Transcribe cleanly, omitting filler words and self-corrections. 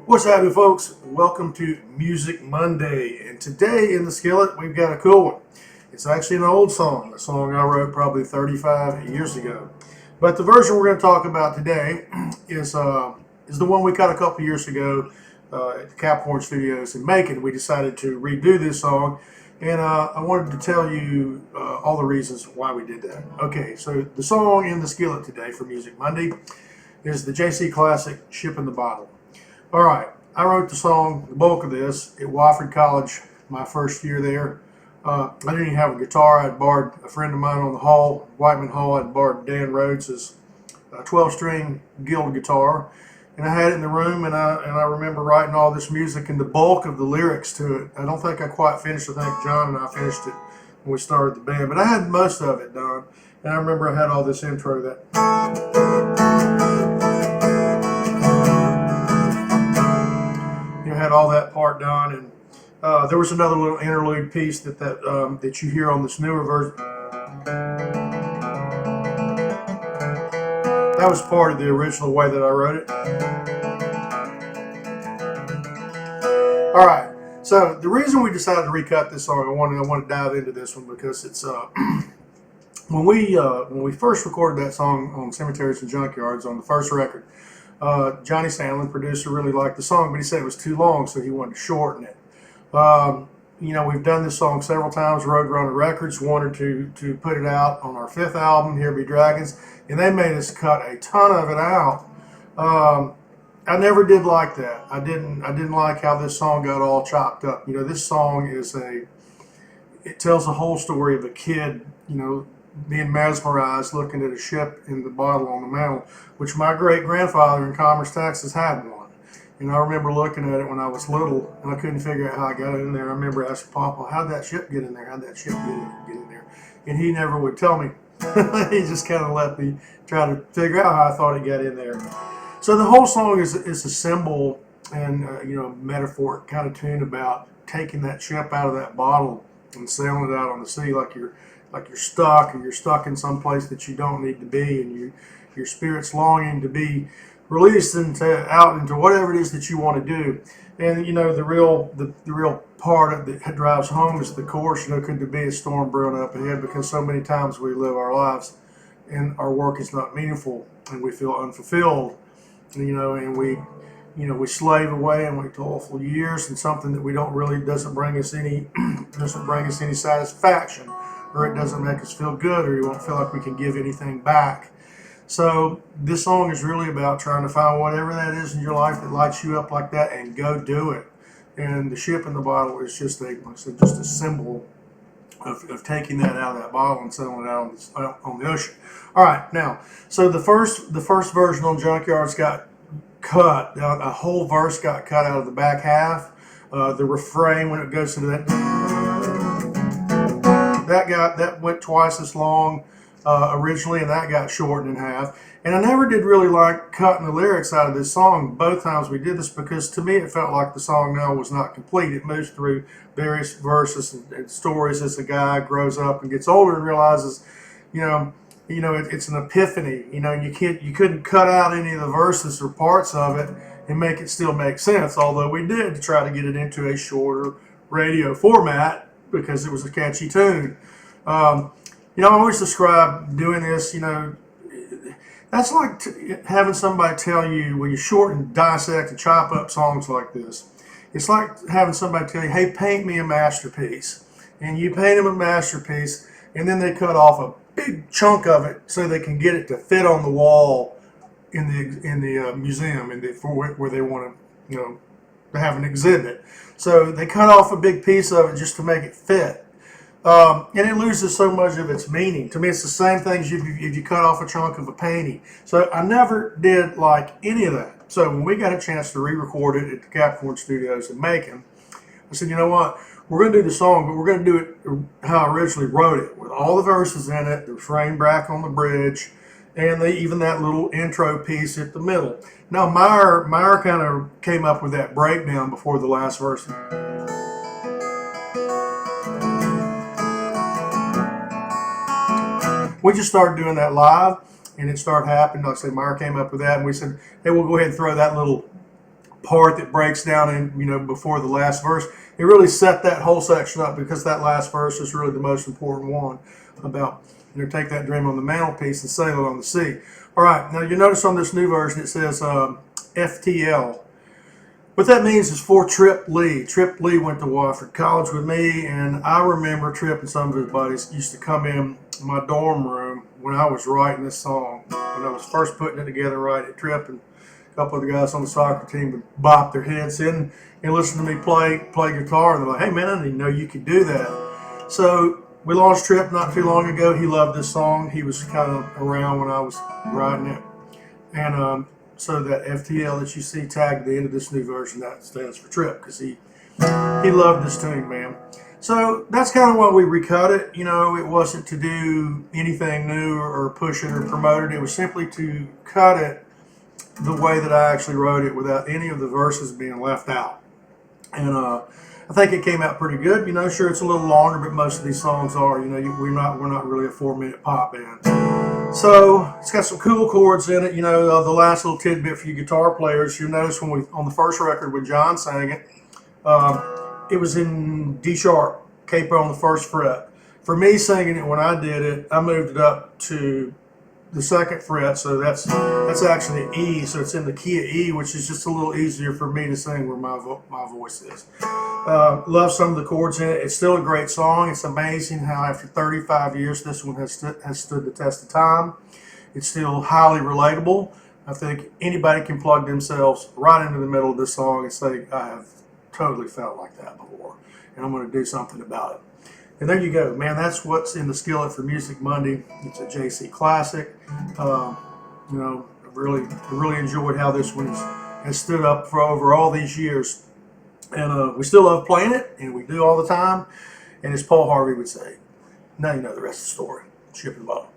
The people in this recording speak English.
What's happening, folks? Welcome to Music Monday, and today in the skillet we've got a cool one. It's actually an old song, a song I wrote probably 35 years ago. But the version we're going to talk about today is the one we cut a couple years ago at the Capricorn Studios in Macon. We decided to redo this song, and I wanted to tell you all the reasons why we did that. Okay, so the song in the skillet today for Music Monday is the JC classic "Ship in the Bottle." All right, I wrote the song, the bulk of this, at Wofford College my first year there. I didn't even have a guitar. I'd borrowed a friend of mine on the hall, Whiteman Hall. I'd borrowed Dan Rhodes' 12-string Guild guitar, and I had it in the room. And I remember writing all this music and the bulk of the lyrics to it. I don't think I quite finished. I think John and I finished it when we started the band, but I had most of it done. And I remember I had all this intro that. Had all that part done, and there was another little interlude piece that you hear on this newer version. That was part of the original way that I wrote it. All right, so the reason we decided to recut this song, I want to dive into this one because it's when we first recorded that song on Cemeteries and Junkyards on the first record. Johnny Sandlin, producer, really liked the song, but he said it was too long, so he wanted to shorten it. We've done this song several times. Roadrunner Records wanted to put it out on our 5th album, Here Be Dragons, and they made us cut a ton of it out. I never did like that. I didn't like how this song got all chopped up. This song it tells the whole story of a kid, being mesmerized looking at a ship in the bottle on the mantle, which my great-grandfather in Commerce, Texas had one. And I remember looking at it when I was little, and I couldn't figure out how I got it in there. I remember asking Papa, how'd that ship get in there? How'd that ship get in there? And he never would tell me. He just kind of let me try to figure out how I thought it got in there. So the whole song is a symbol and metaphoric kind of tune about taking that ship out of that bottle and sailing it out on the sea like you're stuck, or you're stuck in some place that you don't need to be, and your spirit's longing to be released out into whatever it is that you want to do. And the real part that drives home is the chorus. Could there be a storm brewing up ahead? Because so many times we live our lives and our work is not meaningful, and we feel unfulfilled. And we slave away and we toil for years in something that doesn't bring us any satisfaction, or it doesn't make us feel good, or you won't feel like we can give anything back. So this song is really about trying to find whatever that is in your life that lights you up like that and go do it. And the ship in the bottle is just a symbol of taking that out of that bottle and sailing it out on the ocean. All right, now, so the first version on Junkyards got cut. A whole verse got cut out of the back half. The refrain, when it goes to that went twice as long originally, and that got shortened in half. And I never did really like cutting the lyrics out of this song both times we did this, because to me it felt like the song now was not complete. It moves through various verses and stories as the guy grows up and gets older and realizes, it's an epiphany. You couldn't cut out any of the verses or parts of it and make it still make sense, although we did to try to get it into a shorter radio format because it was a catchy tune. I always describe doing this, that's like having somebody tell you, when you shorten, dissect, and chop up songs like this, it's like having somebody tell you, hey, paint me a masterpiece. And you paint them a masterpiece, and then they cut off a big chunk of it so they can get it to fit on the wall in the museum where they want to, to have an exhibit. So they cut off a big piece of it just to make it fit. And it loses so much of its meaning. To me, it's the same thing as if you cut off a chunk of a painting. So I never did like any of that. So when we got a chance to re-record it at the Capricorn Studios in Macon, I said, you know what? We're going to do the song, but we're going to do it how I originally wrote it, with all the verses in it, the refrain back on the bridge, and even that little intro piece at the middle. Now, Meyer kind of came up with that breakdown before the last verse. We just started doing that live, and it started happening. Like I said, Meyer came up with that, and we said, hey, we'll go ahead and throw that little part that breaks down in, before the last verse. It really set that whole section up, because that last verse is really the most important one about, take that dream on the mantelpiece and sail it on the sea. All right, now you notice on this new version it says FTL. What that means is for Trip Lee. Trip Lee went to Wofford College with me, and I remember Trip and some of his buddies used to come in my dorm room when I was writing this song. When I was first putting it together, write it. Trip and a couple of the guys on the soccer team would bop their heads in and listen to me play guitar, and they're like, "Hey man, I didn't know you could do that." So we lost Trip not too long ago. He loved this song. He was kind of around when I was writing it, and so that FTL that you see tagged at the end of this new version, that stands for Trip, because he loved this tune, man. So that's kind of why we recut it. It wasn't to do anything new or push it or promote it. It was simply to cut it the way that I actually wrote it, without any of the verses being left out. And I think it came out pretty good. Sure, it's a little longer, but most of these songs are. We're not really a 4-minute pop band. So it's got some cool chords in it. The last little tidbit for you guitar players, you'll notice when on the first record when John sang it, it was in D sharp, capo on the first fret. For me singing it when I did it, I moved it up to the second fret, so that's actually an E, so it's in the key of E, which is just a little easier for me to sing where my voice is. Love some of the chords in it. It's still a great song. It's amazing how after 35 years this one has stood the test of time. It's still highly relatable. I think anybody can plug themselves right into the middle of this song and say, I have totally felt like that before, and I'm going to do something about it. And there you go, man. That's what's in the skillet for Music Monday. It's a JC classic. I really enjoyed how this one has stood up for over all these years. And we still love playing it, and we do all the time. And as Paul Harvey would say, now you know the rest of the story. Ship and bottle.